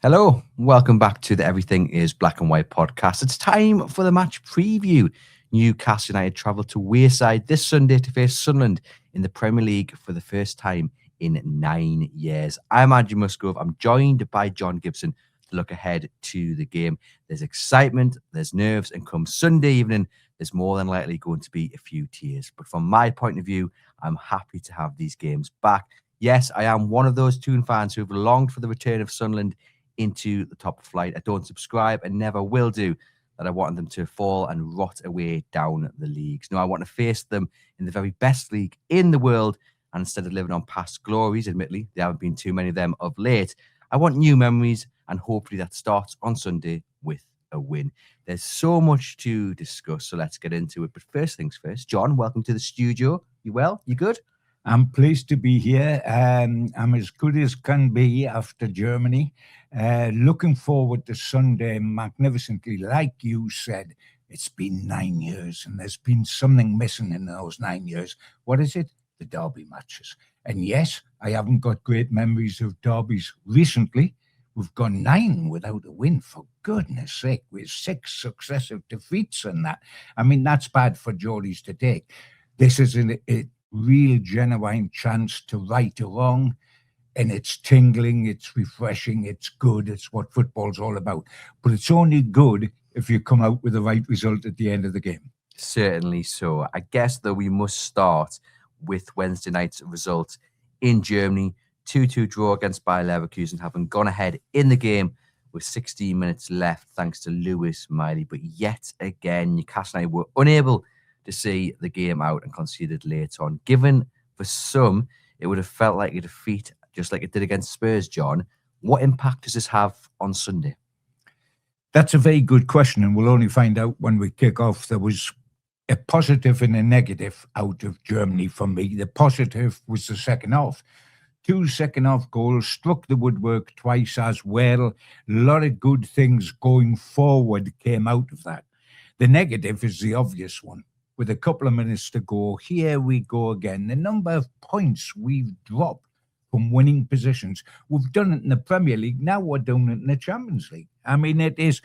Hello, welcome back to the Everything is Black and White podcast. It's time for the match preview. Newcastle United travel to Wear-Tyne this Sunday to face Sunderland in the Premier League for the first time in 9 years. I'm Andrew Musgrove. I'm joined by John Gibson to look ahead to the game. There's excitement, there's nerves, and come Sunday evening, there's more than likely going to be a few tears. But from my point of view, I'm happy to have these games back. Yes, I am one of those Toon fans who have longed for the return of Sunderland into the top flight. I don't subscribe and never will do that. I want them to fall and rot away down the leagues. No, I want to face them in the very best league in the world. And instead of living on past glories, admittedly, there haven't been too many of them of late, I want new memories, and hopefully that starts on Sunday with a win. There's so much to discuss, so let's get into it. But first things first, John, welcome to the studio. You well? You good? I'm pleased to be here. I'm as good as can be after Germany. Looking forward to Sunday magnificently. Like you said, it's been 9 years and there's been something missing in those 9 years. What is it? The derby matches. And yes, I haven't got great memories of derbies recently. We've gone 9 without a win, for goodness sake, with 6 successive defeats and that. I mean, that's bad for Geordies to take. This is a real genuine chance to right a wrong, and it's tingling, it's refreshing, it's good, it's what football's all about. But it's only good if you come out with the right result at the end of the game. Certainly so. I guess, though, we must start with Wednesday night's result in Germany. 2-2 draw against Bayer Leverkusen, having gone ahead in the game with 16 minutes left thanks to Lewis Miley. But yet again, Newcastle United were unable to see the game out and conceded late on. Given for some, it would have felt like a defeat, just like it did against Spurs, John. What impact does this have on Sunday? That's a very good question, and we'll only find out when we kick off. There was a positive and a negative out of Germany for me. The positive was the second half. 2 second-half goals, struck the woodwork twice as well. A lot of good things going forward came out of that. The negative is the obvious one. With a couple of minutes to go, here we go again. The number of points we've dropped from winning positions. We've done it in the Premier League. Now we're doing it in the Champions League. I mean, it is.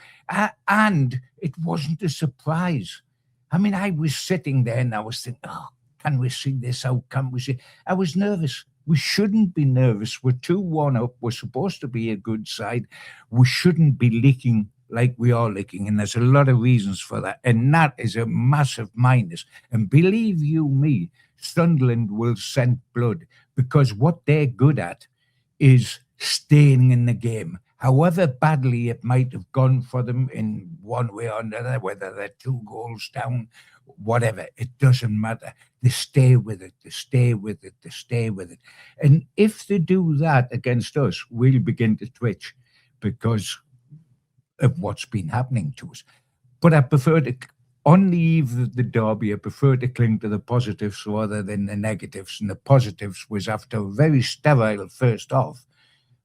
And it wasn't a surprise. I mean, I was sitting there and I was thinking, oh, can we see this out? Can we see? I was nervous. We shouldn't be nervous. We're 2-1 up. We're supposed to be a good side. We shouldn't be leaking like we are leaking, and there's a lot of reasons for that, and that is a massive minus. And believe you me, Sunderland will scent blood, because what they're good at is staying in the game. However badly it might have gone for them in one way or another, whether they're 2 goals down, whatever, it doesn't matter. They stay with it, they stay with it, they stay with it. And if they do that against us, we'll begin to twitch because of what's been happening to us. But I prefer to, on the eve of the derby, I prefer to cling to the positives rather than the negatives. And the positives was, after a very sterile first half,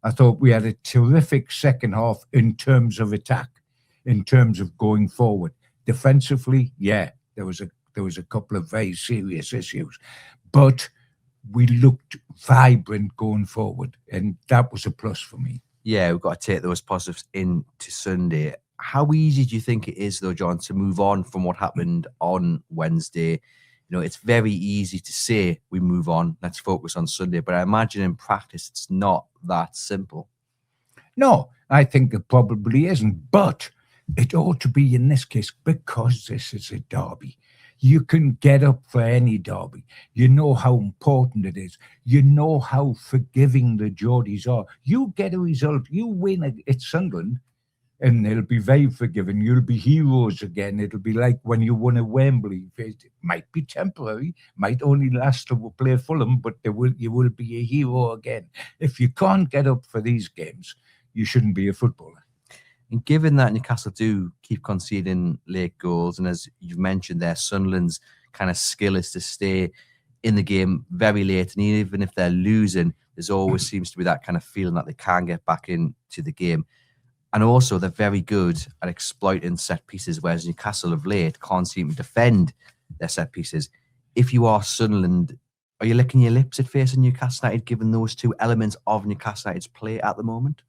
I thought we had a terrific second half in terms of attack, in terms of going forward. Defensively, yeah, there was a couple of very serious issues, but we looked vibrant going forward, and that was a plus for me. Yeah, we've got to take those positives into Sunday. How easy do you think it is, though, John, to move on from what happened on Wednesday? You know, it's very easy to say we move on, let's focus on Sunday, but I imagine in practice it's not that simple. No, I think it probably isn't, but it ought to be in this case, because this is a derby. You can get up for any derby. You know how important it is. You know how forgiving the Geordies are. You get a result, you win at Sunderland, and they'll be very forgiving. You'll be heroes again. It'll be like when you won at Wembley. It might be temporary, might only last till we play Fulham, but you will be a hero again. If you can't get up for these games, you shouldn't be a footballer. And given that Newcastle do keep conceding late goals, and as you've mentioned there, Sunderland's kind of skill is to stay in the game very late, and even if they're losing, there's always seems to be that kind of feeling that they can get back into the game. And also, they're very good at exploiting set pieces, whereas Newcastle of late can't seem to defend their set pieces. If you are Sunderland, are you licking your lips at facing Newcastle United, given those two elements of Newcastle United's play at the moment?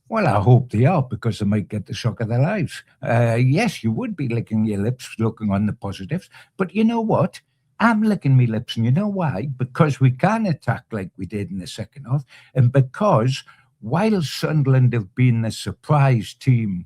Well, I hope they are, because they might get the shock of their lives. Yes, you would be licking your lips looking on the positives. But you know what? I'm licking my lips, and you know why? Because we can attack like we did in the second half, and because while Sunderland have been the surprise team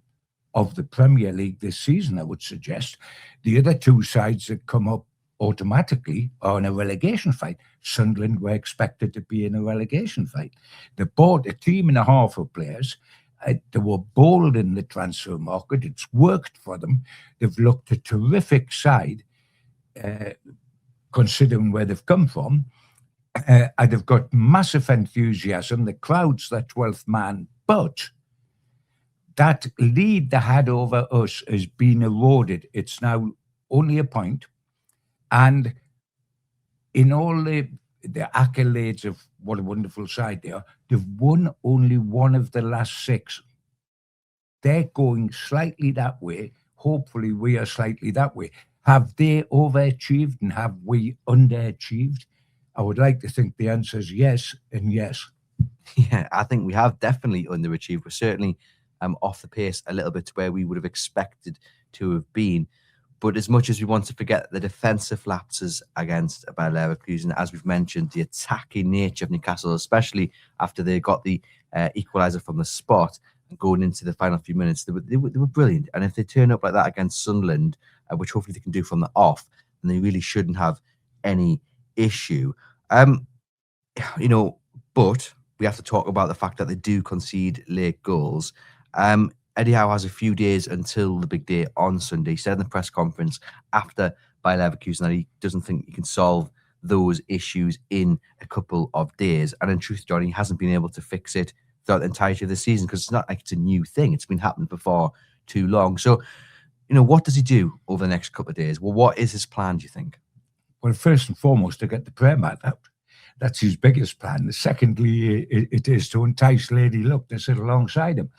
of the Premier League this season, I would suggest, the other two sides that come up automatically are in a relegation fight. Sunderland were expected to be in a relegation fight. They bought a team and a half of players. They were bold in the transfer market. It's worked for them. They've looked a terrific side, considering where they've come from. And they've got massive enthusiasm. The crowd's their 12th man. But that lead they had over us has been eroded. It's now only a point. And in all the accolades of what a wonderful side they are, they've won only one of the last 6. They're going slightly that way. Hopefully, we are slightly that way. Have they overachieved and have we underachieved? I would like to think the answer is yes and yes. Yeah, I think we have definitely underachieved. We're certainly off the pace a little bit to where we would have expected to have been. But as much as we want to forget the defensive lapses against Bayer Leverkusen, as we've mentioned, the attacking nature of Newcastle, especially after they got the equaliser from the spot and going into the final few minutes, they were brilliant. And if they turn up like that against Sunderland, which hopefully they can do from the off, then they really shouldn't have any issue. But we have to talk about the fact that they do concede late goals. Eddie Howe has a few days until the big day on Sunday. He said in the press conference after Bayer Leverkusen that he doesn't think he can solve those issues in a couple of days. And in truth, John, he hasn't been able to fix it throughout the entirety of the season, because it's not like it's a new thing. It's been happening before too long. So, what does he do over the next couple of days? Well, what is his plan, do you think? Well, first and foremost, to get the prayer mat out. That's his biggest plan. Secondly, it is to entice Lady Luck to sit alongside him.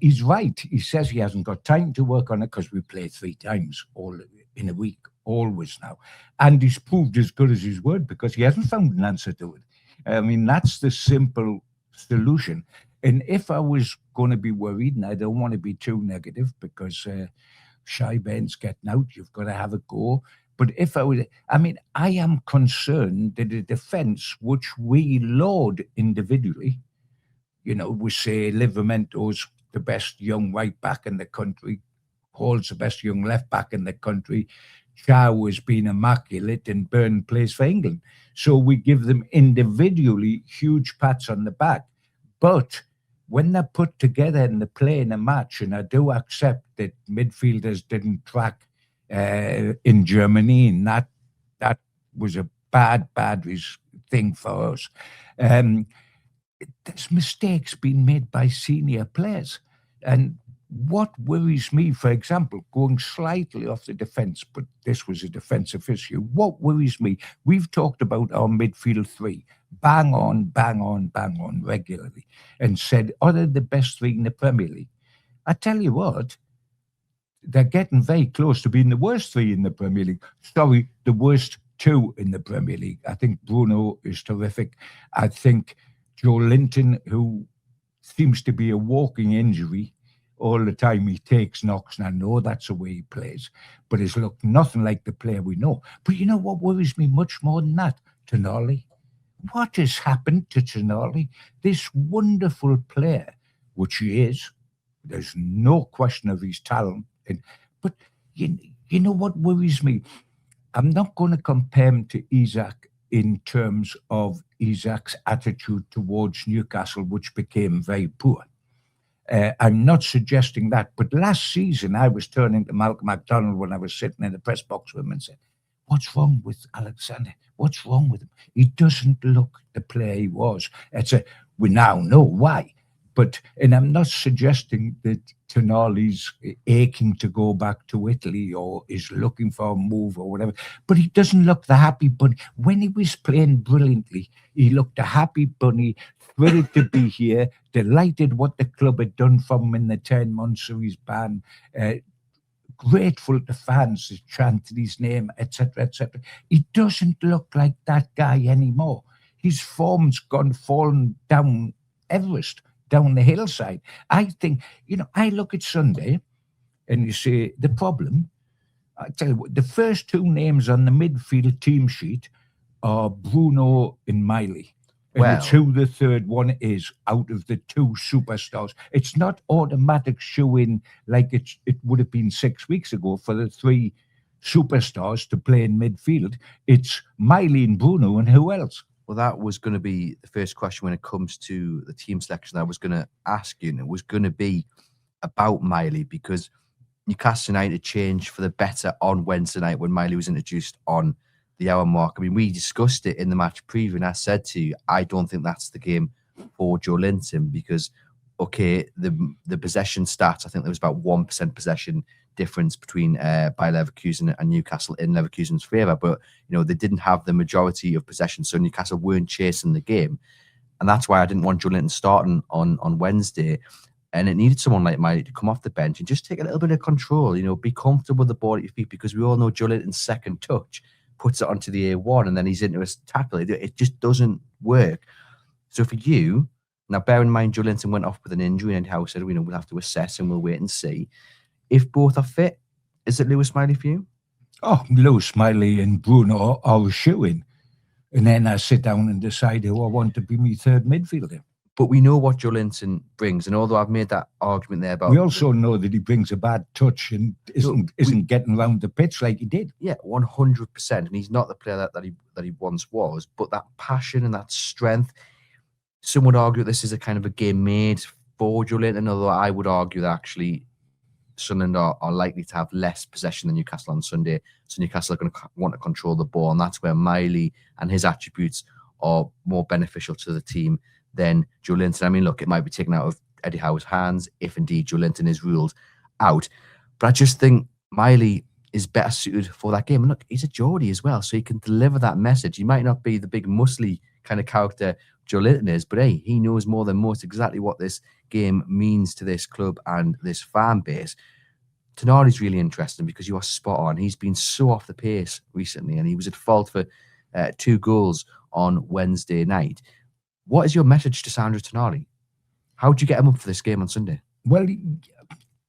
He's right. He says he hasn't got time to work on it because we play 3 times all in a week, always now. And he's proved as good as his word, because he hasn't found an answer to it. I mean, that's the simple solution. And if I was going to be worried, and I don't want to be too negative, because Shy Ben's getting out, you've got to have a go. But if I am concerned that the defence, which we laud individually, we say Livermento's the best young right back in the country, Hall's the best young left back in the country, Chow has been immaculate, and Byrne plays for England. So we give them individually huge pats on the back. But when they're put together and they play in a match, and I do accept that midfielders didn't track in Germany, and that was a bad thing for us. There's mistakes being made by senior players. And what worries me, for example, going slightly off the defence, but this was a defensive issue, what worries me, we've talked about our midfield 3, bang on regularly, and said, are they the best 3 in the Premier League? I tell you what, they're getting very close to being the worst 3 in the Premier League. Sorry, the worst 2 in the Premier League. I think Bruno is terrific. I think Joe Linton, who seems to be a walking injury all the time, he takes knocks, and I know that's the way he plays, but he's looked nothing like the player we know. But you know what worries me much more than that? Tonali. What has happened to Tonali? This wonderful player, which he is, there's no question of his talent. But you know what worries me? I'm not going to compare him to Isak in terms of Isak's attitude towards Newcastle, which became very poor. I'm not suggesting that. But last season, I was turning to Malcolm MacDonald when I was sitting in the press box with him and said, what's wrong with Alexander? What's wrong with him? He doesn't look the player he was. We now know why. And I'm not suggesting that Tonali's aching to go back to Italy or is looking for a move or whatever, but he doesn't look the happy bunny. When he was playing brilliantly, he looked a happy bunny, thrilled to be here, delighted what the club had done for him in the 10 months of his ban, grateful to fans that chanted his name, etc., etc. He doesn't look like that guy anymore. His form's fallen down Everest. down the hillside. I think, I look at Sunday and you say, the problem, I tell you what, the first two names on the midfield team sheet are Bruno and Miley. And it's who the third one is out of the two superstars. It's not automatic shoe-in like it would have been 6 weeks ago for the three superstars to play in midfield. It's Miley and Bruno, and who else? Well, that was going to be the first question when it comes to the team selection I was going to ask you, and it was going to be about Miley, because Newcastle United changed for the better on Wednesday night when Miley was introduced on the hour mark. I mean, we discussed it in the match preview, and I said to you, I don't think that's the game for Joe Linton, because, okay, the possession stats, I think there was about 1% possession difference between Bayer Leverkusen and Newcastle in Leverkusen's favour, but they didn't have the majority of possession, so Newcastle weren't chasing the game, and that's why I didn't want Joe Linton starting on Wednesday. And it needed someone like Miley to come off the bench and just take a little bit of control, be comfortable with the ball at your feet, because we all know Joe Linton's second touch puts it onto the A1 and then he's into a tackle. It just doesn't work. So for you, now bear in mind Joe Linton went off with an injury, and Howe said, we'll have to assess and we'll wait and see. If both are fit, is it Lewis Miley for you? Oh, Lewis Miley and Bruno are a shoe-in. And then I sit down and decide who I want to be my third midfielder. But we know what Joe Linton brings, and although I've made that argument there about... We also know that he brings a bad touch and isn't getting around the pitch like he did. Yeah, 100%. And he's not the player that he once was, but that passion and that strength, some would argue this is a kind of a game made for Joe Linton, although I would argue that actually Sunderland are likely to have less possession than Newcastle on Sunday, so Newcastle are going to want to control the ball, and that's where Miley and his attributes are more beneficial to the team than Joe Linton. I mean, look, it might be taken out of Eddie Howe's hands if indeed Joe Linton is ruled out, but I just think Miley is better suited for that game. And look, he's a Geordie as well, so he can deliver that message. He might not be the big muscly kind of character Joe Linton is, but hey, he knows more than most exactly what this game means to this club and this fan base. Tonali's really interesting because you are spot on. He's been so off the pace recently, and he was at fault for 2 goals on Wednesday night. What is your message to Sandro Tonali? How would you get him up for this game on Sunday? Well,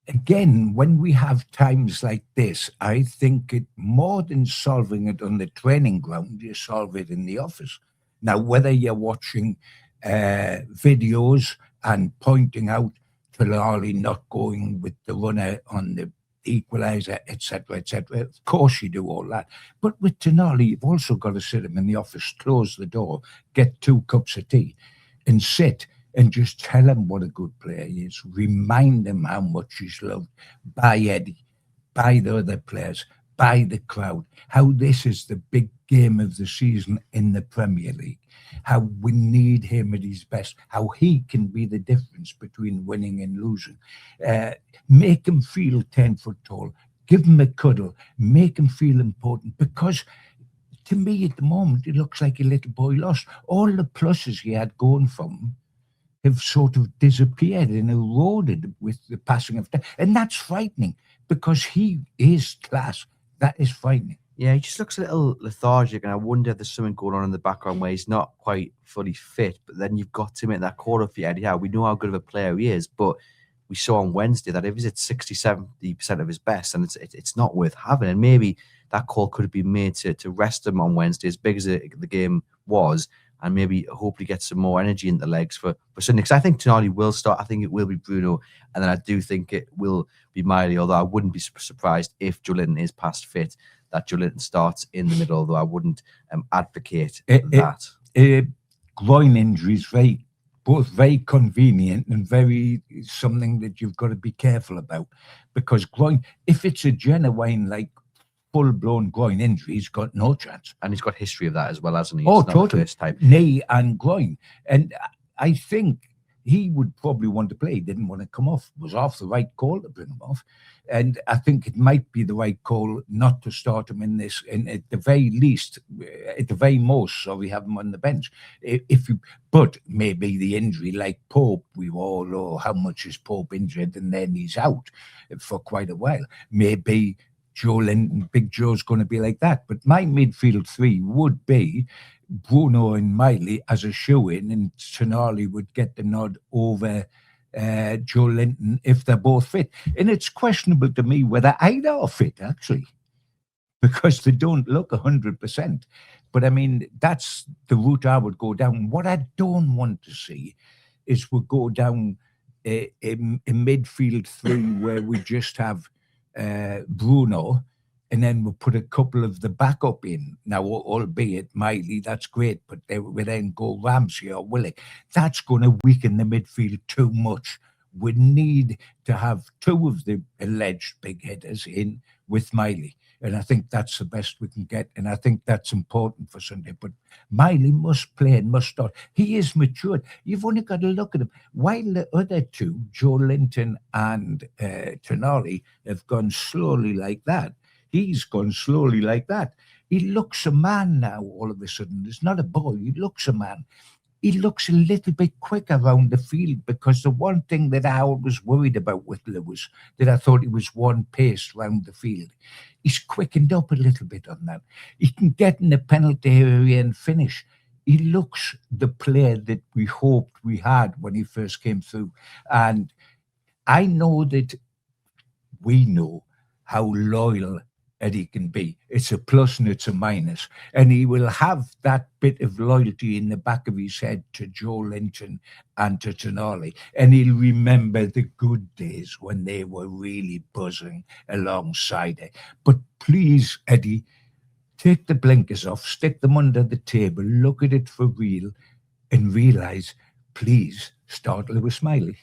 again, when we have times like this, I think it more than solving it on the training ground, you solve it in the office. Now, whether you're watching videos and pointing out Tonali not going with the runner on the equaliser, etc., of course you do all that. But with Tonali, you've also got to sit him in the office, close the door, get 2 cups of tea, and sit and just tell him what a good player he is. Remind him how much he's loved by Eddie, by the other players, by the crowd, how this is the big game of the season in the Premier League, how we need him at his best, how he can be the difference between winning and losing. Make him feel 10 foot tall, give him a cuddle, make him feel important, because to me at the moment, it looks like a little boy lost. All the pluses he had going from him have sort of disappeared and eroded with the passing of time. And that's frightening because he is class. That is frightening. Yeah, he just looks a little lethargic, and I wonder if there's something going on in the background where he's not quite fully fit. But then you've got to make that call for Eddie Howe. We know how good of a player he is, but we saw on Wednesday that if he's at 60-70% of his best, and it's not worth having. And maybe that call could have been made to rest him on Wednesday, as big as the game was, and maybe hopefully get some more energy in the legs for Sunday. Because I think Tonali will start. I think it will be Bruno, and then I do think it will be Miley, although I wouldn't be surprised if Joe Linton is past fit, that Joe Linton starts in the middle, although I wouldn't advocate that. Groin injuries, both very convenient and very something that you've got to be careful about, because groin, if it's a genuine, like, full-blown groin injury, he's got no chance. And he's got history of that as well, hasn't he? Oh, totally. Knee and groin. And I think he would probably want to play. He didn't want to come off. It was off the right call to bring him off. And I think it might be the right call not to start him in this, and at the very least, at the very most, so we have him on the bench. But maybe the injury, like Pope, we all know how much is Pope injured, and then he's out for quite a while. Maybe Joe Linton, Big Joe's going to be like that. But my midfield 3 would be Bruno and Miley as a shoe-in, and Tonali would get the nod over Joe Linton if they're both fit. And it's questionable to me whether either are fit, actually, because they don't look 100%. But I mean, that's the route I would go down. What I don't want to see is we go down a midfield three where we just have Bruno, and then we'll put a couple of the backup in. Now, albeit Miley, that's great, but we then go Ramsey or Willock. That's going to weaken the midfield too much. We need to have two of the alleged big hitters in with Miley. And I think that's the best we can get. And I think that's important for Sunday. But Miley must play and must start. He is matured. You've only got to look at him. While the other two, Joe Linton and Tonali, have gone slowly like that, he's gone slowly like that. He looks a man now all of a sudden. He's not a boy. He looks a man. He looks a little bit quick around the field, because the one thing that I always worried about with Lewis, that I thought he was one pace around the field. He's quickened up a little bit on that. He can get in the penalty area and finish. He looks the player that we hoped we had when he first came through. And I know that we know how loyal Eddie can be. It's a plus and it's a minus. And he will have that bit of loyalty in the back of his head to Joe Linton and to Tonali. And he'll remember the good days when they were really buzzing alongside it. But please, Eddie, take the blinkers off, stick them under the table, look at it for real, and realise, please, start Lewis Miley.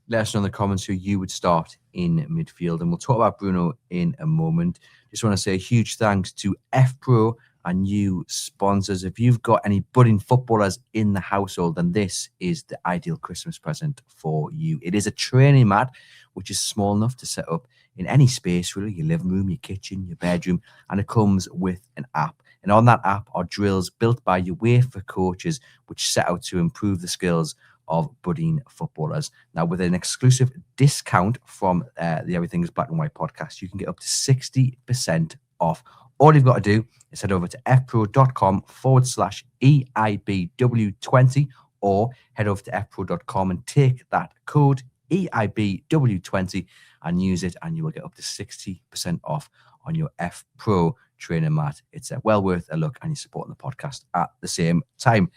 Let us know in the comments who you would start in midfield. And we'll talk about Bruno in a moment. Just want to say a huge thanks to FPro, our new sponsors. If you've got any budding footballers in the household, then this is the ideal Christmas present for you. It is a training mat, which is small enough to set up in any space, really, your living room, your kitchen, your bedroom, and it comes with an app. And on that app are drills built by UEFA coaches, which set out to improve the skills of budding footballers. Now, with an exclusive discount from the Everything is Black and White podcast, you can get up to 60% off. All you've got to do is head over to fpro.com/EIBW20 or head over to fpro.com and take that code EIBW20 and use it, and you will get up to 60% off on your FPro training mat. It's well worth a look, and you're supporting the podcast at the same time.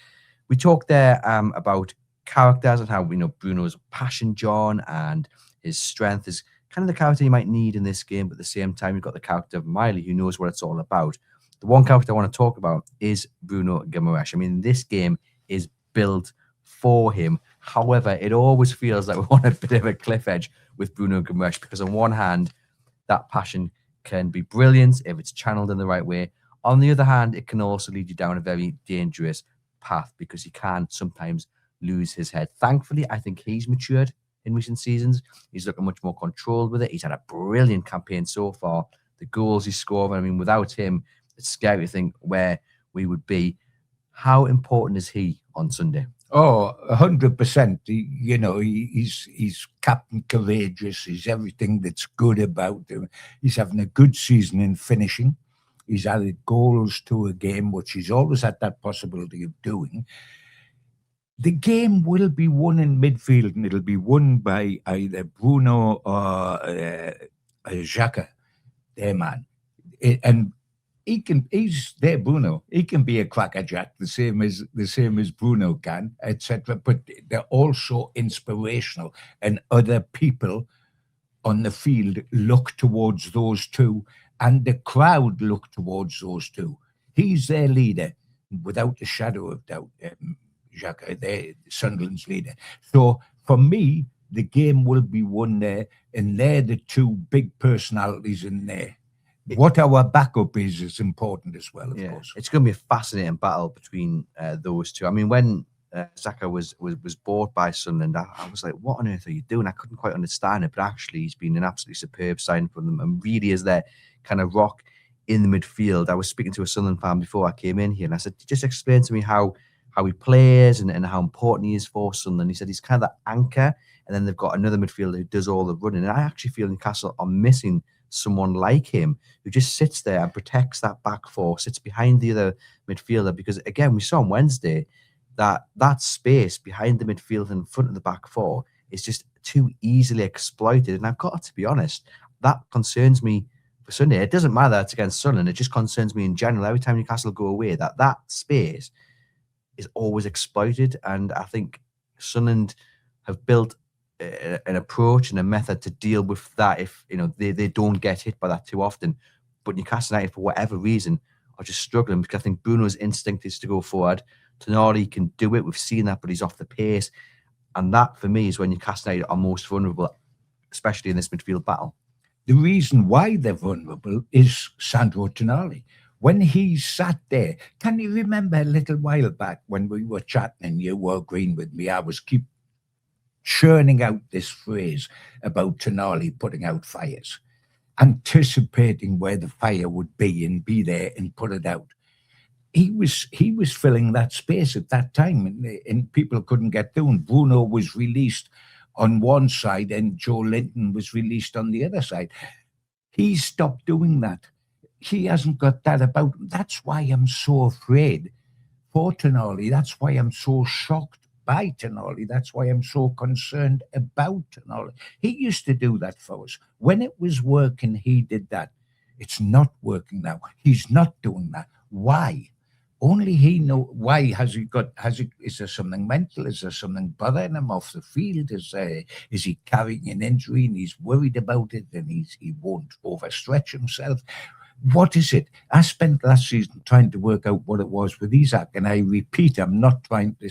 We talked there about characters and how we know Bruno's passion, John, and his strength is kind of the character you might need in this game, but at the same time you've got the character of Miley, who knows what it's all about. The one character I want to talk about is Bruno Guimarães. I mean, this game is built for him. However, it always feels like we're on a bit of a cliff edge with Bruno Guimarães, because on one hand, that passion can be brilliant if it's channeled in the right way. On the other hand, it can also lead you down a very dangerous path, because he can sometimes lose his head. Thankfully, I think he's matured in recent seasons. He's looking much more controlled with it. He's had a brilliant campaign so far. The goals he's scored, I mean, without him, it's scary to think where we would be. How important is he on Sunday? Oh, 100%. He's Captain Courageous. He's everything that's good about him. He's having a good season in finishing. He's added goals to a game, which he's always had that possibility of doing. The game will be won in midfield, and it'll be won by either Bruno or Xhaka, their man. And he's there, Bruno. He can be a crackerjack, the same as Bruno can, etc. But they're also inspirational, and other people on the field look towards those two, and the crowd look towards those two. He's their leader, without a shadow of doubt. Xhaka, Sunderland's leader. So for me, the game will be won there, and they're the two big personalities in there. What our backup is important as well, of course. It's going to be a fascinating battle between those two. I mean, when Xhaka was bought by Sunderland, I was like, what on earth are you doing? I couldn't quite understand it, but actually he's been an absolutely superb sign for them, and really is their kind of rock in the midfield. I was speaking to a Sunderland fan before I came in here, and I said, just explain to me how he plays and how important he is for Sunderland. He said he's kind of the anchor, and then they've got another midfielder who does all the running. And I actually feel Newcastle are missing someone like him who just sits there and protects that back four, sits behind the other midfielder. Because again, we saw on Wednesday that space behind the midfield and in front of the back four is just too easily exploited. And I've got to be honest, that concerns me for Sunday. It doesn't matter it's against Sunderland. It just concerns me in general. Every time Newcastle go away, that space is always exploited. And I think Sunderland have built an approach and a method to deal with that if they don't get hit by that too often. But Newcastle United, for whatever reason, are just struggling, because I think Bruno's instinct is to go forward. Tonali can do it. We've seen that, but he's off the pace. And that, for me, is when Newcastle United are most vulnerable, especially in this midfield battle. The reason why they're vulnerable is Sandro Tonali. When he sat there, can you remember a little while back when we were chatting and you were agreeing with me? I was keep churning out this phrase about Tonali putting out fires, anticipating where the fire would be and be there and put it out. He was filling that space at that time, and people couldn't get through. And Bruno was released on one side and Joe Linton was released on the other side. He stopped doing that. He hasn't got that about him. That's why I'm so afraid for Tonali. That's why I'm so shocked by Tonali. That's why I'm so concerned about Tonali. He used to do that for us. When it was working, he did that. It's not working now. He's not doing that. Why? Only he knows. Why is there something mental? Is there something bothering him off the field? Is he carrying an injury and he's worried about it and he won't overstretch himself? What is it? I spent last season trying to work out what it was with Isak, and I repeat, I'm not trying to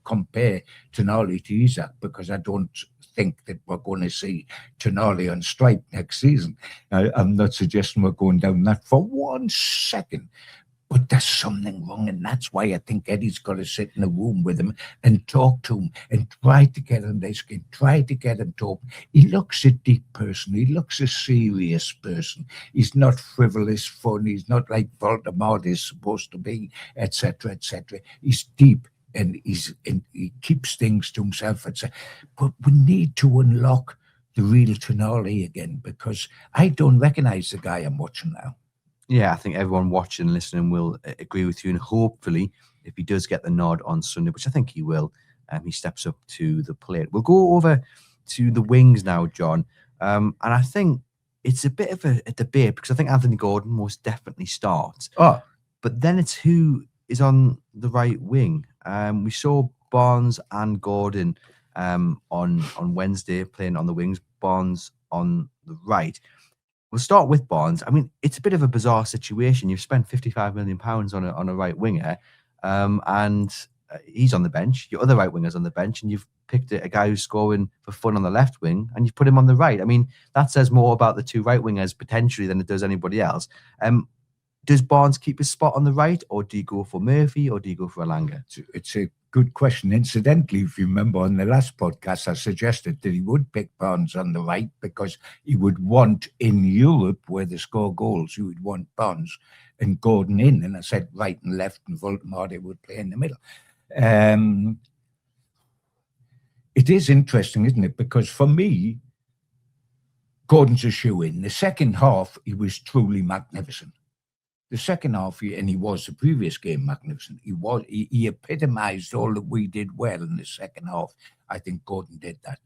compare Tonali to Isak, because I don't think that we're going to see Tonali on strike next season. I'm not suggesting we're going down that for 1 second. But there's something wrong, and that's why I think Eddie's got to sit in a room with him and talk to him and try to get on their skin, try to get him to open. He looks a deep person. He looks a serious person. He's not frivolous fun. He's not like Voldemort is supposed to be, etc., etc. He's deep, and he keeps things to himself, etc. But we need to unlock the real Tonali again, because I don't recognize the guy I'm watching now. Yeah, I think everyone watching and listening will agree with you. And hopefully, if he does get the nod on Sunday, which I think he will, he steps up to the plate. We'll go over to the wings now, John. And I think it's a bit of a debate, because I think Anthony Gordon most definitely starts. Oh, but then it's who is on the right wing. We saw Barnes and Gordon on Wednesday playing on the wings, Barnes on the right. We'll start with Barnes. I mean, it's a bit of a bizarre situation. You've spent £55 million on a right winger, and he's on the bench. Your other right winger's on the bench, and you've picked a guy who's scoring for fun on the left wing, and you've put him on the right. I mean, that says more about the two right wingers potentially than it does anybody else. Does Barnes keep his spot on the right, or do you go for Murphy, or do you go for Elanga? It's a good question. Incidentally, if you remember on the last podcast, I suggested that he would pick Barnes on the right, because he would want, in Europe where they score goals, he would want Barnes and Gordon in. And I said right and left, and Voldemort would play in the middle. It is interesting, isn't it? Because for me, Gordon's a shoe-in. The second half, he was truly magnificent. The second half, and he was the previous game magnificent. He epitomised all that we did well in the second half. I think Gordon did that.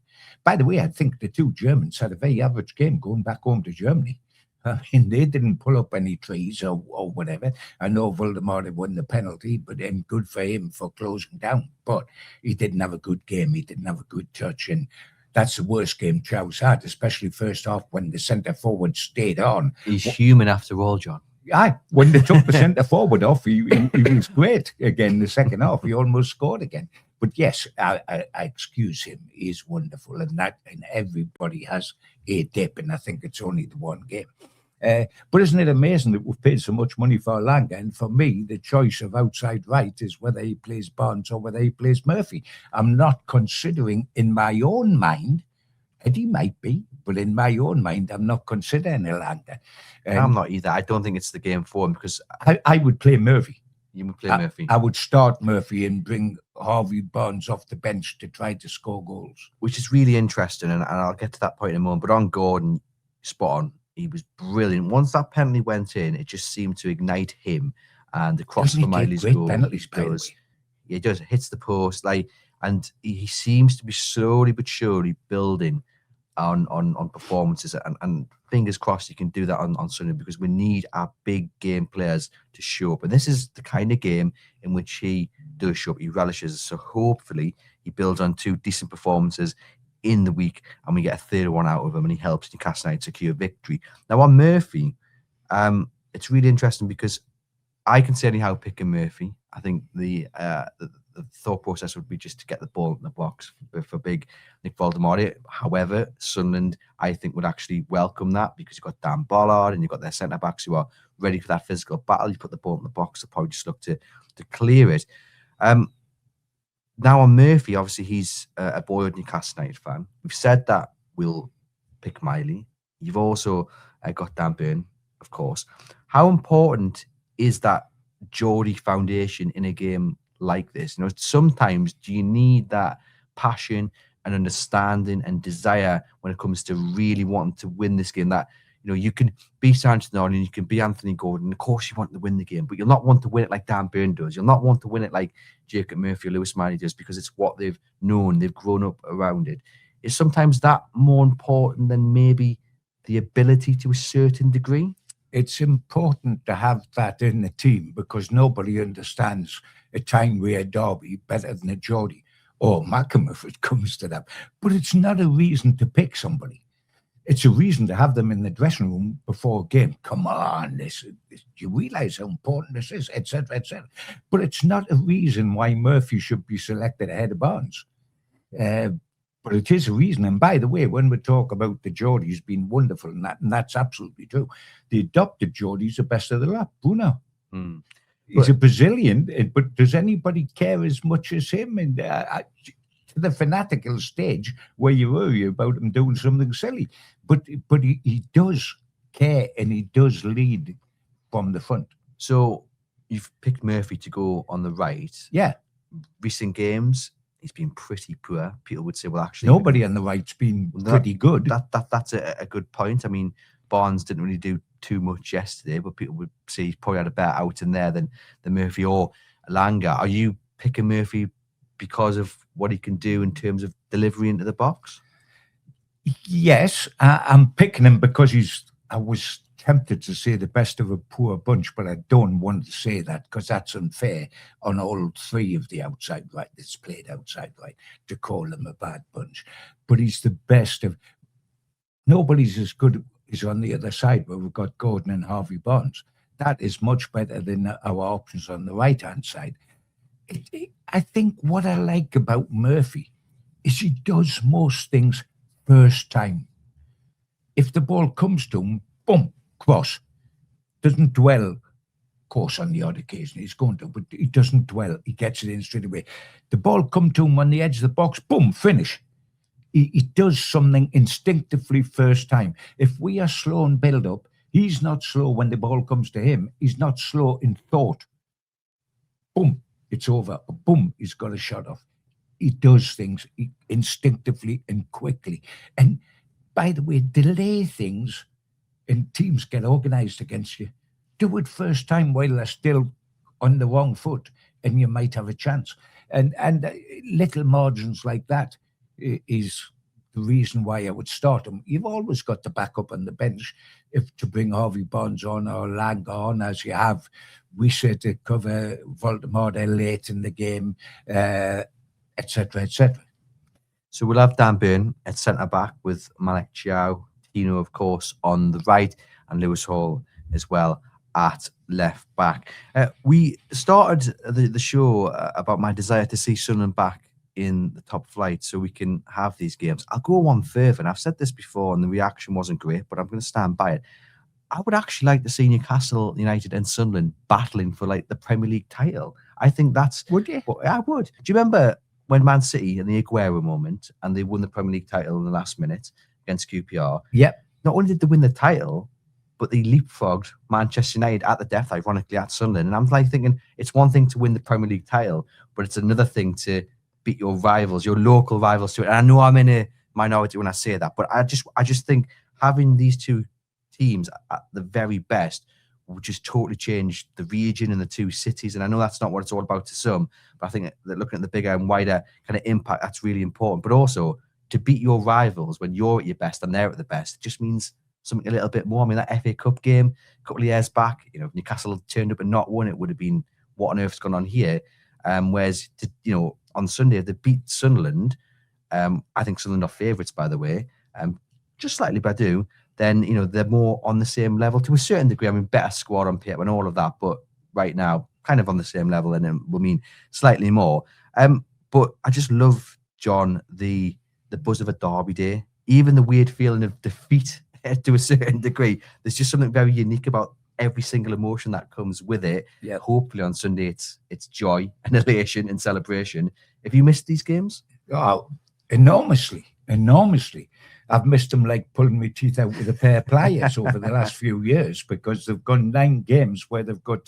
By the way, I think the two Germans had a very average game going back home to Germany. I mean, they didn't pull up any trees or whatever. I know Voldemort won the penalty, but then good for him for closing down. But he didn't have a good game. He didn't have a good touch, and that's the worst game Chow's had, especially first half when the centre forward stayed on. He's human after all, John. Aye, when they took the centre forward off, he was great again. The second half, he almost scored again. But yes, I excuse him. He's wonderful, and everybody has a dip, and I think it's only the one game. But isn't it amazing that we've paid so much money for Elanga? And for me, the choice of outside right is whether he plays Barnes or whether he plays Murphy. I'm not considering, in my own mind, Eddie might be, but in my own mind, I'm not considering Elanga. I'm not either. I don't think it's the game for him, because I would play Murphy. You would play Murphy. I would start Murphy and bring Harvey Barnes off the bench to try to score goals. Which is really interesting, and I'll get to that point in a moment. But on Gordon, spot on. he was brilliant. Once that penalty went in, it just seemed to ignite him. And the cross Doesn't for he take Miley's great goal penalties, by the way? It does. It hits the post, and he seems to be slowly but surely building on performances, and fingers crossed he can do that on Sunday, because we need our big game players to show up. And this is the kind of game in which he does show up. He relishes. So hopefully he builds on 2 decent performances in the week, and we get a third one out of him, and he helps Newcastle United secure victory. Now on Murphy, it's really interesting because I can see anyhow picking Murphy. I think the thought process would be just to get the ball in the box for big Nick Voldemort. However, Sunderland, I think, would actually welcome that, because you've got Dan Bollard and you've got their centre-backs who are ready for that physical battle. You put the ball in the box, they'll probably just look to clear it. Now on Murphy, obviously he's a boyhood Newcastle United fan. We've said that we'll pick Miley. You've also got Dan Burn, of course. How important is that Geordie foundation in a game like this? You know, sometimes do you need that passion and understanding and desire when it comes to really wanting to win this game? That, you know, you can be Sandro Tonali and you can be Anthony Gordon. Of course, you want to win the game, but you'll not want to win it like Dan Burn does. You'll not want to win it like Jacob Murphy or Lewis Miley does, because it's what they've known. They've grown up around it. Is sometimes that more important than maybe the ability to a certain degree? It's important to have that in the team, because nobody understands a Tyne-Wear derby better than a Geordie or Mackham if it comes to that. But it's not a reason to pick somebody. It's a reason to have them in the dressing room before a game. Come on, this you realise how important this is, etc., etc. But it's not a reason why Murphy should be selected ahead of Barnes. But it is a reason. And by the way, when we talk about the Geordies being wonderful, and that's absolutely true, the adopted Geordie's the best of the lot. Bruno. He's a Brazilian, but does anybody care as much as him? And to the fanatical stage where you worry about him doing something silly. But he does care, and he does lead from the front. So you've picked Murphy to go on the right. Yeah. Recent games, he's been pretty poor. People would say, well, actually, nobody on the right's been pretty good. That's a good point. I mean, Barnes didn't really do too much yesterday, but people would say he's probably had a better out in there than Murphy or Langa. Are you picking Murphy because of what he can do in terms of delivery into the box? Yes, I'm picking him because I was tempted to say the best of a poor bunch, but I don't want to say that because that's unfair on all 3 of the outside right that's played outside right to call them a bad bunch. But he's the best of. Nobody's as good as on the other side where we've got Gordon and Harvey Barnes. That is much better than our options on the right-hand side. I think what I like about Murphy is he does most things first time. If the ball comes to him, boom, cross. Doesn't dwell, of course, on the odd occasion he's going to, but he doesn't dwell. He gets it in straight away. The ball come to him on the edge of the box, boom, finish. He does something instinctively first time. If we are slow in build-up, he's not slow when the ball comes to him. He's not slow in thought. Boom, it's over. Boom, he's got a shot off. He does things instinctively and quickly. And by the way, delay things and teams get organised against you. Do it first time while they're still on the wrong foot and you might have a chance. And little margins like that is the reason why I would start him. You've always got the backup on the bench to bring Harvey Barnes on or Lang on, as you have Wissa to cover Voldemort late in the game, etc., etc. So we'll have Dan Burn at centre-back with Malik Chow, Tino, of course, on the right, and Lewis Hall as well at left-back. We started the show about my desire to see Sunderland back in the top flight so we can have these games. I'll go one further, and I've said this before and the reaction wasn't great, but I'm going to stand by it. I would actually like to see Newcastle United and Sunderland battling for like the Premier League title. I think that's... Would you? I would. Do you remember when Man City in the Aguero moment and they won the Premier League title in the last minute against QPR? Yep. Not only did they win the title, but they leapfrogged Manchester United at the death, ironically, at Sunderland. And I'm like thinking, it's one thing to win the Premier League title, but it's another thing to beat your rivals, your local rivals to it. And I know I'm in a minority when I say that, but I just think having these two teams at the very best would just totally change the region and the two cities. And I know that's not what it's all about to some, but I think that looking at the bigger and wider kind of impact, that's really important. But also to beat your rivals when you're at your best and they're at the best, it just means something a little bit more. I mean, that FA Cup game a couple of years back, you know, if Newcastle turned up and not won, it would have been, what on earth's gone on here? Whereas, on Sunday, if they beat Sunderland, I think Sunderland are favourites, by the way, just slightly, but I do. Then, they're more on the same level to a certain degree. I mean, better squad on paper and all of that, but right now, kind of on the same level, and it will mean slightly more. But I just love, John, the buzz of a derby day, even the weird feeling of defeat to a certain degree. There's just something very unique about every single emotion that comes with it. Yeah. Hopefully on Sunday, it's joy and elation and celebration. Have you missed these games? Oh, enormously. I've missed them like pulling my teeth out with a pair of pliers over the last few years, because they've gone 9 games where they've got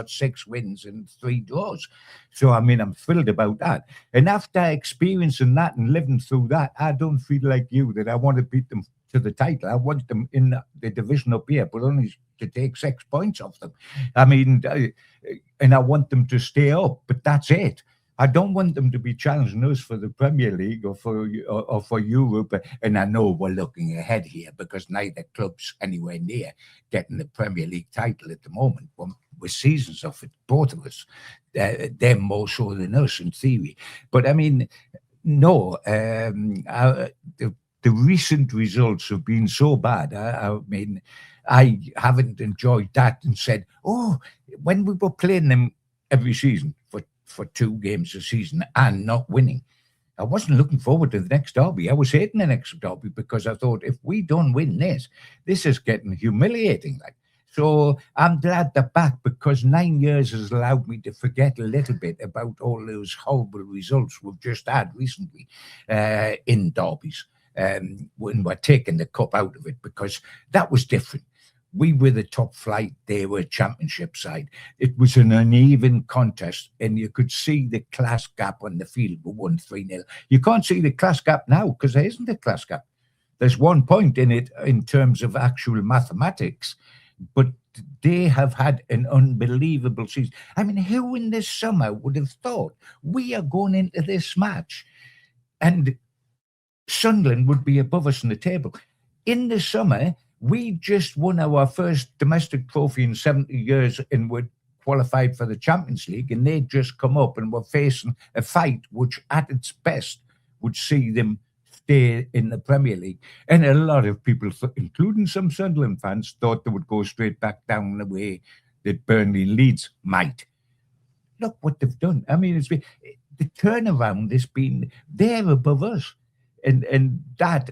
6 wins and 3 draws. So, I mean, I'm thrilled about that. And after experiencing that and living through that, I don't feel like you that I want to beat them to the title. I want them in the division up here, but only to take 6 points off them. I mean, and I want them to stay up, but that's it. I don't want them to be challenging us for the Premier League or for Europe. And I know we're looking ahead here because neither club's anywhere near getting the Premier League title at the moment. We're seasons of it, both of us. They're more so than us in theory. But I mean, no, the recent results have been so bad. I mean, I haven't enjoyed that and said, when we were playing them every season for 2 games a season and not winning, I wasn't looking forward to the next derby. I was hating the next derby because I thought, if we don't win this is getting humiliating. So I'm glad they're back, because 9 years has allowed me to forget a little bit about all those horrible results we've just had recently in derbies. When we're taking the cup out of it, because that was different. We were the top flight, they were championship side. It was an uneven contest, and you could see the class gap on the field. We won 3-0. You can't see the class gap now because there isn't a class gap. There's 1 point in it in terms of actual mathematics, but they have had an unbelievable season. I mean, who in this summer would have thought we are going into this match and Sunderland would be above us in the table? In the summer, we just won our first domestic trophy in 70 years and were qualified for the Champions League, and they'd just come up and were facing a fight which at its best would see them stay in the Premier League. And a lot of people, including some Sunderland fans, thought they would go straight back down the way that Burnley and Leeds might. Look what they've done. I mean, it's been, the turnaround has been, they're above us. And that,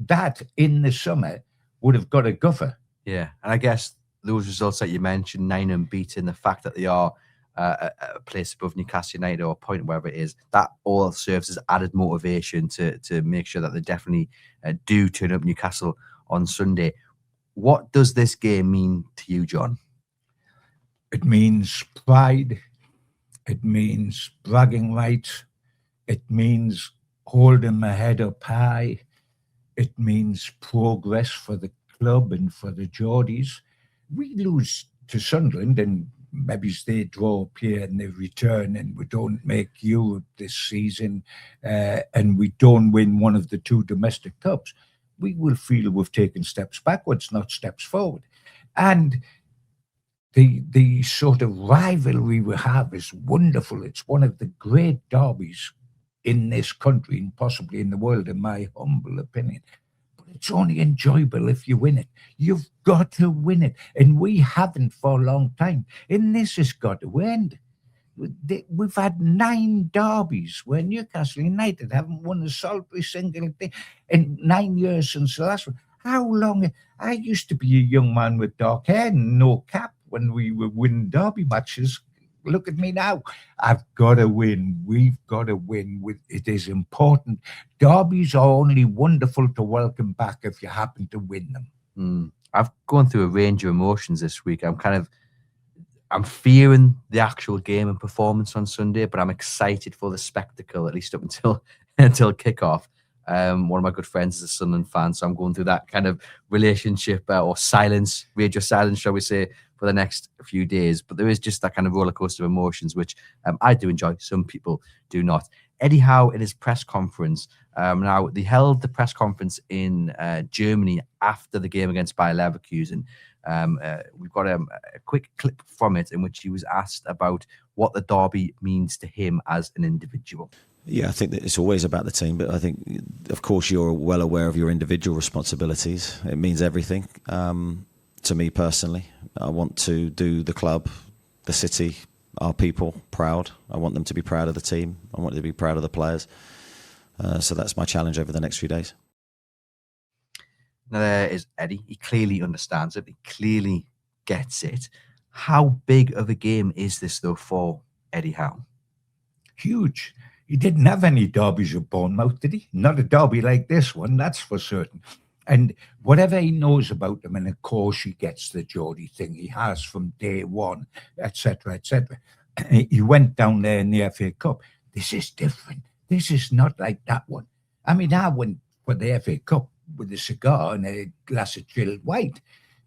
that in the summer would have got a guffer. Yeah, and I guess those results that you mentioned, 9 unbeaten, the fact that they are a place above Newcastle United or a point, wherever it is, that all serves as added motivation to make sure that they definitely do turn up Newcastle on Sunday. What does this game mean to you, John? It means pride. It means bragging rights. It means holding my head up high. It means progress for the club and for the Geordies. We lose to Sunderland and maybe they draw up here and they return and we don't make Europe this season and we don't win one of the 2 domestic cups. We will feel we've taken steps backwards, not steps forward. And the sort of rivalry we have is wonderful. It's one of the great derbies in this country and possibly in the world, in my humble opinion. But it's only enjoyable if you win it. You've got to win it. And we haven't for a long time. And this has got to end. We've had 9 derbies where Newcastle United haven't won a solitary single thing in 9 years since the last one. How long? I used to be a young man with dark hair and no cap when we were winning derby matches. Look at me now. I've got to win. We've got to win. It is important. Derbies are only wonderful to welcome back if you happen to win them. I've gone through a range of emotions this week. I'm fearing the actual game and performance on Sunday, but I'm excited for the spectacle, at least up until kickoff. One of my good friends is a Sunderland fan, so I'm going through that kind of relationship or silence, radio silence, shall we say, for the next few days. But there is just that kind of roller coaster of emotions, which I do enjoy. Some people do not. Eddie Howe in his press conference. Now, they held the press conference in Germany after the game against Bayer Leverkusen. We've got a quick clip from it in which he was asked about what the derby means to him as an individual. Yeah, I think that it's always about the team, but I think, of course, you're well aware of your individual responsibilities. It means everything to me personally. I want to do the club, the city, our people proud. I want them to be proud of the team. I want them to be proud of the players. So that's my challenge over the next few days. Now there is Eddie. He clearly understands it. He clearly gets it. How big of a game is this, though, for Eddie Howe? Huge. He didn't have any derbies at Bournemouth, did he? Not a derby like this one, that's for certain. And whatever he knows about them, and of course he gets the Geordie thing, he has from day one, etc., etc. He went down there in the FA Cup. This is different. This is not like that one. I mean, I went for the FA Cup with a cigar and a glass of chilled white.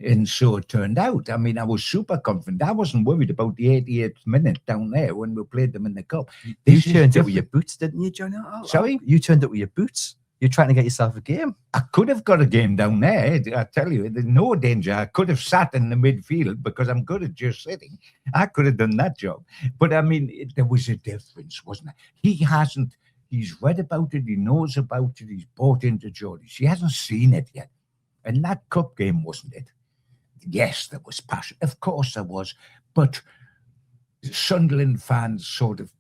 And so it turned out. I mean, I was super confident. I wasn't worried about the 88th minute down there when we played them in the cup. You turned up with your boots, didn't you, John? Sorry? You turned up with your boots. You're trying to get yourself a game. I could have got a game down there. I tell you, there's no danger. I could have sat in the midfield because I'm good at just sitting. I could have done that job. But, I mean, there was a difference, wasn't there? He's read about it. He knows about it. He's bought into Geordie's. He hasn't seen it yet. And that cup game wasn't it. Yes, there was passion. Of course there was. But Sunderland fans sort of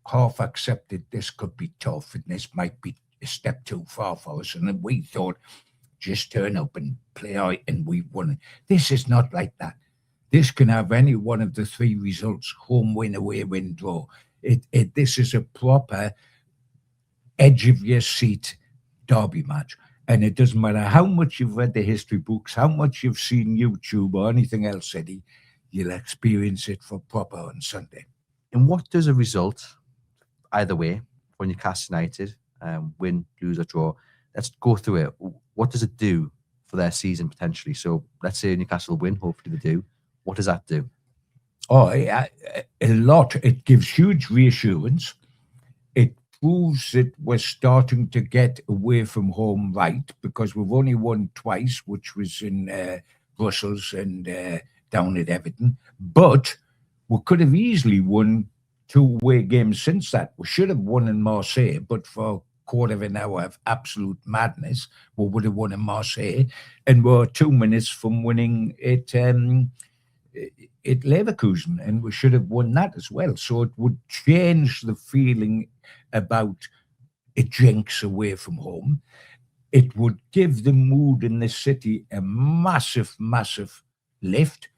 half accepted this could be tough and this might be a step too far for us. And then we thought, just turn up and play out and we won it. This is not like that. This can have any one of the three results: home win, away win, draw. This is a proper edge of your seat derby match. And it doesn't matter how much you've read the history books, how much you've seen YouTube or anything else, Eddie, you'll experience it for proper on Sunday. And what does a result, either way, for Newcastle United, win, lose or draw, let's go through it. What does it do for their season potentially? So let's say Newcastle win, hopefully they do. What does that do? Oh, a lot. It gives huge reassurance. It proves that we're starting to get away from home right, because we've only won twice, which was in Brussels and down at Everton. But we could have easily won 2 away games since that. We should have won in Marseille, but for a quarter of an hour of absolute madness, we would have won in Marseille. And we're 2 minutes from winning it at Leverkusen, and we should have won that as well. So it would change the feeling about a jinx away from home. It would give the mood in the city a massive, massive lift.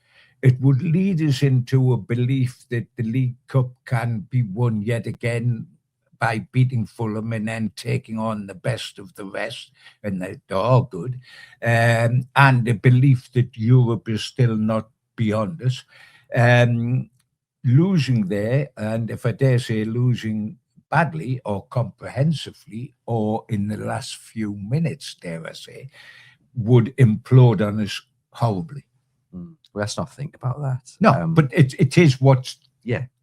It would lead us into a belief that the League Cup can be won yet again by beating Fulham and then taking on the best of the rest, and they're all good. And the belief that Europe is still not beyond us. Losing there, and if I dare say losing badly or comprehensively or in the last few minutes, dare I say, would implode on us horribly. Let's not think about that. No, but it is what's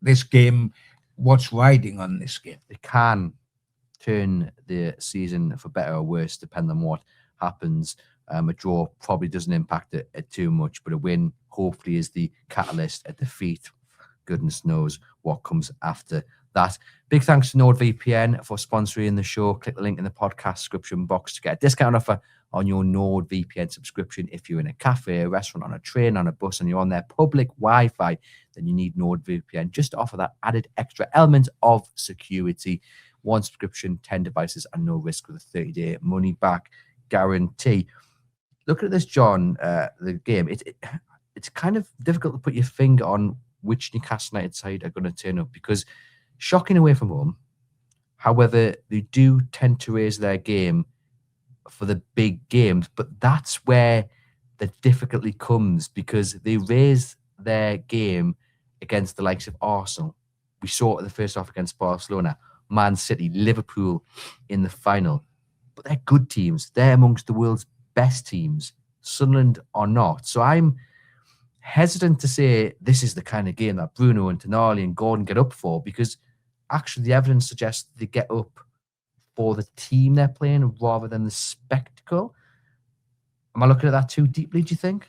this game, what's riding on this game. It can turn the season for better or worse, depending on what happens. A draw probably doesn't impact it too much, but a win hopefully is the catalyst. A defeat, goodness knows what comes after that. Big thanks to NordVPN for sponsoring the show. Click the link in the podcast description box to get a discount offer on your NordVPN subscription. If you're in a cafe, a restaurant, on a train, on a bus, and you're on their public Wi-Fi, then you need NordVPN just to offer that added extra element of security. 1 subscription, 10 devices, and no risk with a 30-day money-back guarantee. Looking at this, John, the game, it's kind of difficult to put your finger on which Newcastle United side are going to turn up, because shocking away from home. However, they do tend to raise their game for the big games, but that's where the difficulty comes, because they raise their game against the likes of Arsenal. We saw it in the first half against Barcelona, Man City, Liverpool in the final. but they're good teams. They're amongst the world's best teams. Sunderland are not. So I'm hesitant to say this is the kind of game that Bruno and Tonali and Gordon get up for, because actually the evidence suggests they get up for the team they're playing rather than the spectacle. Am I looking at that too deeply, do you think?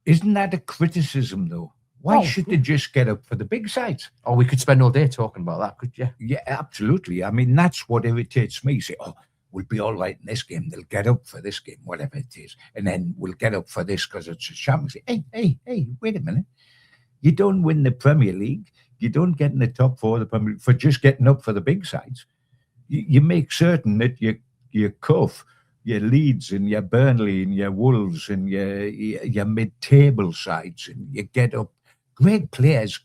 Isn't that a criticism, though? Why should they just get up for the big sides? Oh, we could spend all day talking about that, could you? Yeah, absolutely. I mean, that's what irritates me. Say, oh, we'll be all right in this game. They'll get up for this game, whatever it is. And then we'll get up for this because it's a championship. Hey, wait a minute. You don't win the Premier League. You don't get in the top four of the Premier League for just getting up for the big sides. You make certain that you cuff your Leeds and your Burnley and your Wolves and your mid-table sides, and you get up. Great players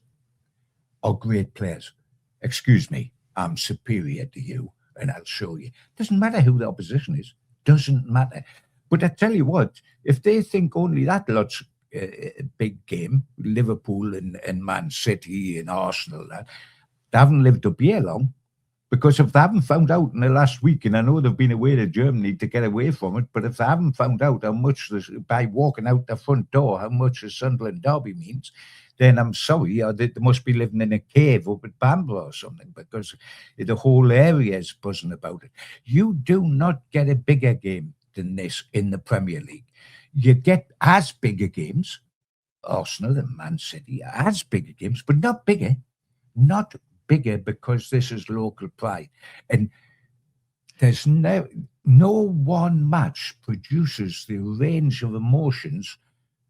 are great players. Excuse me, I'm superior to you, and I'll show you. Doesn't matter who the opposition is. Doesn't matter. But I tell you what, if they think only that lot's big game, Liverpool and Man City and Arsenal, they haven't lived up here long. Because if they haven't found out in the last week, and I know they've been away to Germany to get away from it, but if they haven't found out how much, by walking out the front door, how much the Sunderland Derby means, then I'm sorry, they must be living in a cave up at Bamble or something, because the whole area is buzzing about it. You do not get a bigger game than this in the Premier League. You get as bigger games, Arsenal and Man City, as bigger games, but not bigger. Not bigger, because this is local pride. And there's no one match produces the range of emotions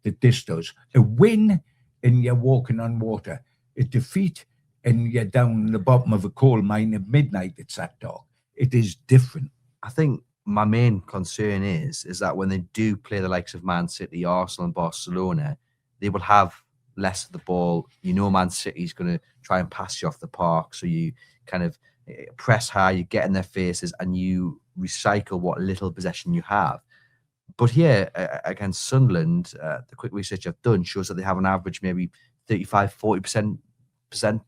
that this does. A win and you're walking on water. A defeat and you're down the bottom of a coal mine at midnight. It's that dark. It is different. I think my main concern is that when they do play the likes of Man City, Arsenal and Barcelona, they will have less of the ball. Man City's going to try and pass you off the park, so you kind of press high, you get in their faces, and you recycle what little possession you have. But here, against Sunderland, the quick research I've done shows that they have an average maybe 35-40%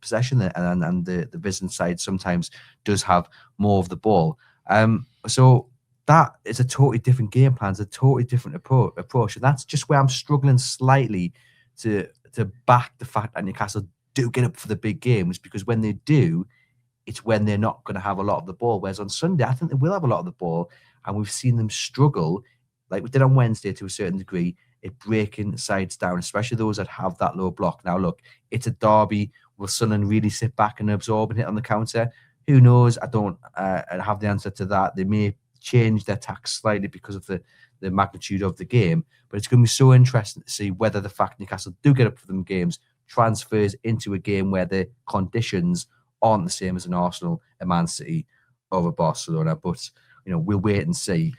possession, and the visiting side sometimes does have more of the ball. So that is a totally different game plan, it's a totally different approach, and that's just where I'm struggling slightly to back the fact that Newcastle do get up for the big games, because when they do, it's when they're not going to have a lot of the ball. Whereas on Sunday, I think they will have a lot of the ball, and we've seen them struggle, like we did on Wednesday to a certain degree, at breaking sides down, especially those that have that low block. Now, look, it's a derby. Will Sunderland really sit back and absorb and hit on the counter? Who knows? I don't have the answer to that. They may change their tack slightly because of the magnitude of the game, but it's going to be so interesting to see whether the fact Newcastle do get up for them games transfers into a game where the conditions aren't the same as an Arsenal, a Man City, or a Barcelona. But we'll wait and see.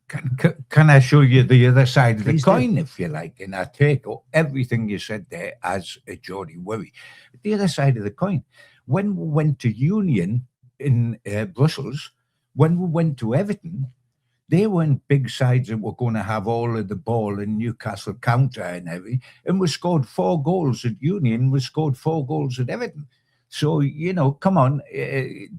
Can I show you the other side of the coin, if you like? And I take everything you said there as a Geordie worry. The other side of the coin, when we went to Union in Brussels, when we went to Everton, they weren't big sides that were going to have all of the ball in Newcastle counter and everything. And we scored 4 goals at Union. We scored 4 goals at Everton. So, come on,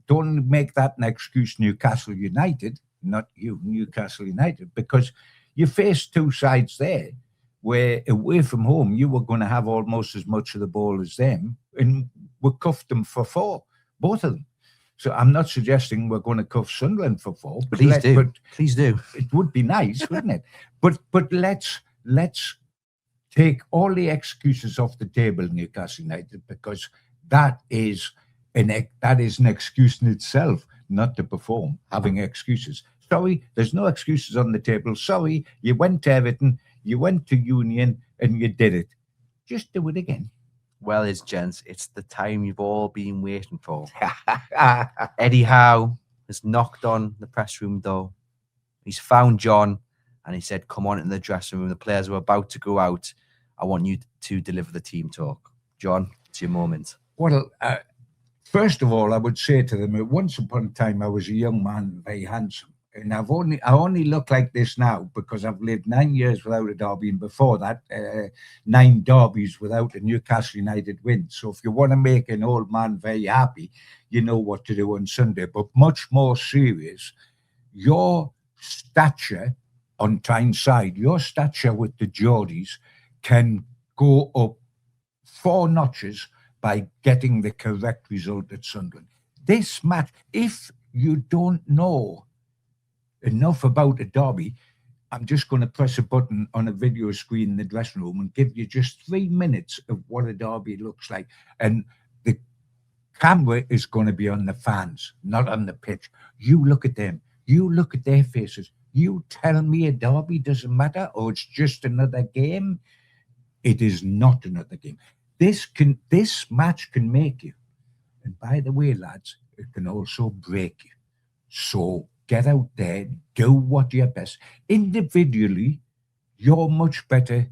don't make that an excuse, Newcastle United, not you, Newcastle United, because you faced 2 sides there where away from home, you were going to have almost as much of the ball as them. And we cuffed them for 4, both of them. So I'm not suggesting we're going to cuff Sunderland for 4. But Please do. It would be nice, wouldn't it? But let's take all the excuses off the table, Newcastle United, because that is an excuse in itself, not to perform, having excuses. Sorry, there's no excuses on the table. Sorry, you went to Everton, you went to Union, and you did it. Just do it again. Well, gents, it's the time you've all been waiting for. Eddie Howe has knocked on the press room door. He's found John, and he said, come on in the dressing room. The players are about to go out. I want you to deliver the team talk. John, it's your moment. Well, first of all, I would say to them, once upon a time, I was a young man, very handsome. And I only look like this now because I've lived 9 years without a derby, and before that, 9 derbies without a Newcastle United win. So if you want to make an old man very happy, you know what to do on Sunday. But much more serious, your stature on Tyneside, your stature with the Geordies can go up 4 notches by getting the correct result at Sunderland. This match, if you don't know enough about a derby, I'm just going to press a button on a video screen in the dressing room and give you just 3 minutes of what a derby looks like. And the camera is going to be on the fans, not on the pitch. You look at them. You look at their faces. You tell me a derby doesn't matter or it's just another game. It is not another game. This match can make you. And by the way, lads, it can also break you. So get out there, do what you're best. Individually, you're much better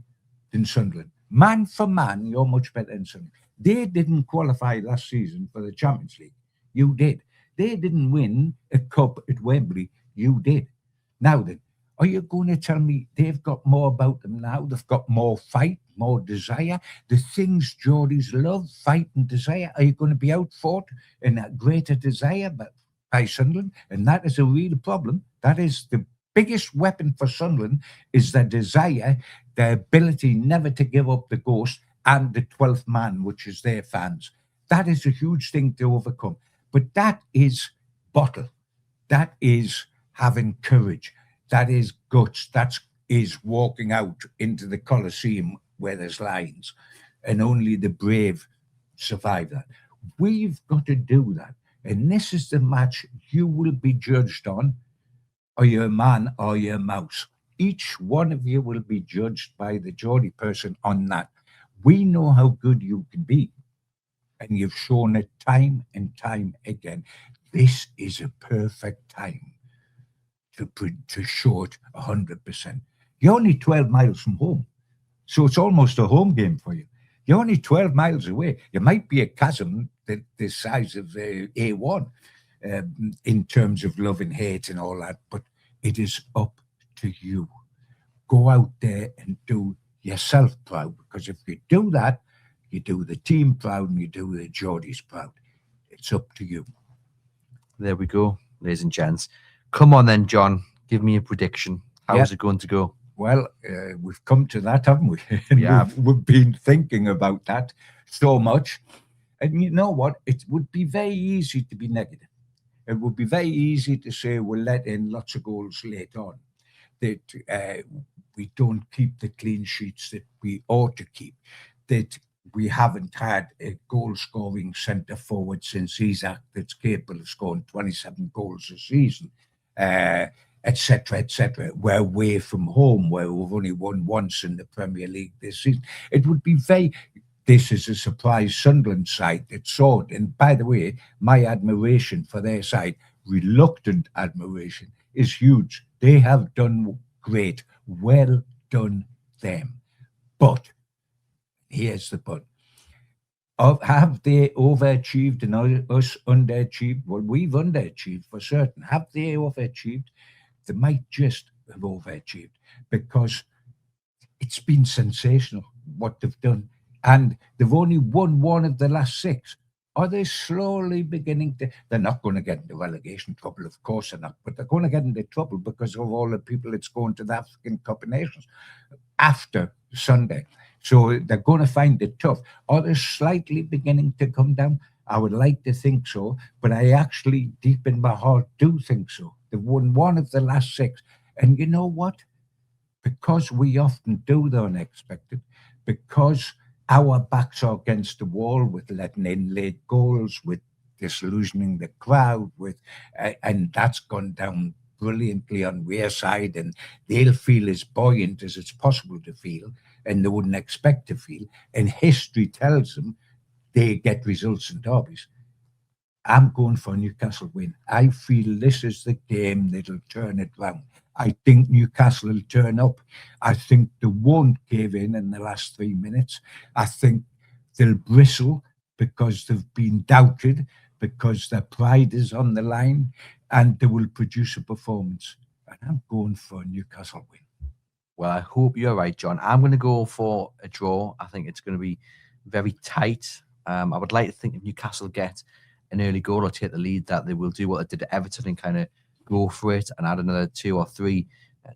than Sunderland. Man for man, you're much better than Sunderland. They didn't qualify last season for the Champions League. You did. They didn't win a cup at Wembley. You did. Now then, are you going to tell me they've got more about them now? They've got more fight, more desire. The things Geordies love, fight and desire. Are you going to be outfought in a greater desire by Sunderland? And that is a real problem. That is the biggest weapon for Sunderland, is their desire, their ability never to give up the ghost, and the 12th man, which is their fans. That is a huge thing to overcome. But that is bottle. That is having courage. That is guts. That is walking out into the Colosseum where there's lions. And only the brave survive that. We've got to do that. And this is the match you will be judged on. Are you a man or are you a mouse? Each one of you will be judged by the Geordie person on that. We know how good you can be. And you've shown it time and time again. This is a perfect time to show it 100%. You're only 12 miles from home. So it's almost a home game for you. You're only 12 miles away. You might be a chasm the size of A1 in terms of love and hate and all that, but it is up to you. Go out there and do yourself proud, because if you do that, you do the team proud and you do the Geordies proud. It's up to you. There we go, ladies and gents. Come on then, John. Give me a prediction. How is it going to go? Well, we've come to that, haven't we? Yeah. We've been thinking about that so much. And you know what? It would be very easy to be negative. It would be very easy to say we'll let in lots of goals later on, that we don't keep the clean sheets that we ought to keep, that we haven't had a goal-scoring centre-forward since Isaac that's capable of scoring 27 goals a season, etc., etc. We're away from home, where we've only won once in the Premier League this season. It would be very... This is a surprise Sunderland side that saw it. And by the way, my admiration for their side, reluctant admiration, is huge. They have done great. Well done them. But, here's the but. Have they overachieved and us underachieved? Well, we've underachieved for certain. Have they overachieved? They might just have overachieved, because it's been sensational what they've done. And they've only won one of the last 6. Are they slowly beginning to... They're not going to get into relegation trouble, of course they're not, but they're going to get into trouble because of all the people that's going to the African Cup of Nations after Sunday. So they're going to find it tough. Are they slightly beginning to come down? I would like to think so, but I actually, deep in my heart, do think so. They've won one of the last 6. And you know what? Because we often do the unexpected, because our backs are against the wall with letting in late goals, with disillusioning the crowd, and that's gone down brilliantly on Wear-Tyne, and they'll feel as buoyant as it's possible to feel, and they wouldn't expect to feel. And history tells them they get results in derbies. I'm going for a Newcastle win. I feel this is the game that'll turn it round. I think Newcastle will turn up. I think they won't give in the last 3 minutes. I think they'll bristle because they've been doubted, because their pride is on the line, and they will produce a performance. And I'm going for a Newcastle win. Well, I hope you're right, John. I'm going to go for a draw. I think it's going to be very tight. I would like to think if Newcastle get an early goal or take the lead, that they will do what they did at Everton and kind of go for it and add another 2 or 3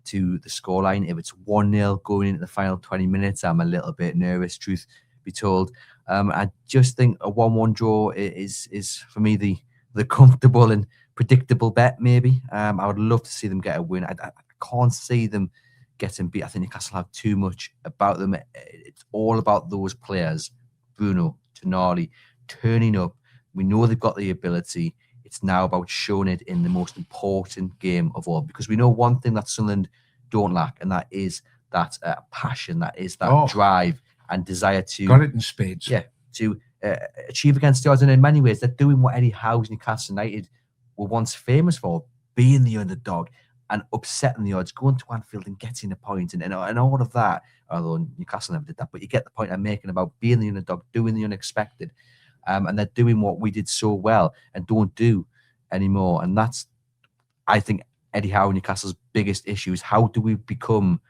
to the scoreline. If it's 1-0 going into the final 20 minutes, I'm a little bit nervous, truth be told. I just think a 1-1 draw is for me the comfortable and predictable bet, maybe. I would love to see them get a win. I can't see them getting beat. I think Newcastle have too much about them. It's all about those players, Bruno, Tonali, turning up. We know they've got the ability. It's now about showing it in the most important game of all, because we know one thing that Sunderland don't lack, and that is that passion, that is that drive and desire to... Got it in spades. Yeah, to achieve against the odds. And in many ways, they're doing what Eddie Howe's Newcastle United were once famous for, being the underdog and upsetting the odds, going to Anfield and getting a point and all of that. Although Newcastle never did that, but you get the point I'm making about being the underdog, doing the unexpected. And they're doing what we did so well and don't do anymore. And that's, I think, Eddie Howe and Newcastle's biggest issue is how do we become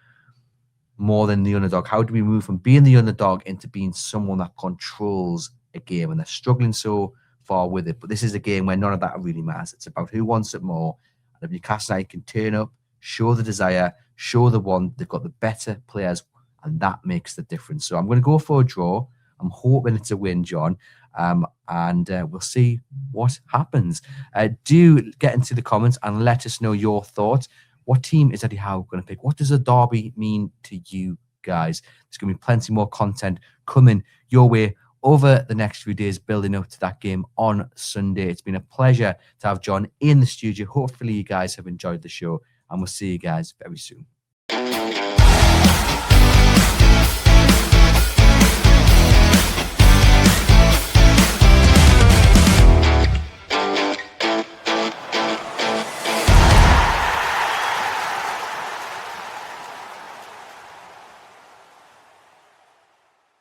more than the underdog? How do we move from being the underdog into being someone that controls a game? And they're struggling so far with it. But this is a game where none of that really matters. It's about who wants it more. And if Newcastle United can turn up, show the desire, show the want, they've got the better players, and that makes the difference. So I'm going to go for a draw. I'm hoping it's a win, John. And we'll see what happens. Do get into the comments and let us know your thoughts. What team is Eddie Howe going to pick? What does a derby mean to you guys? There's going to be plenty more content coming your way over the next few days, building up to that game on Sunday. It's been a pleasure to have John in the studio. Hopefully you guys have enjoyed the show, and we'll see you guys very soon.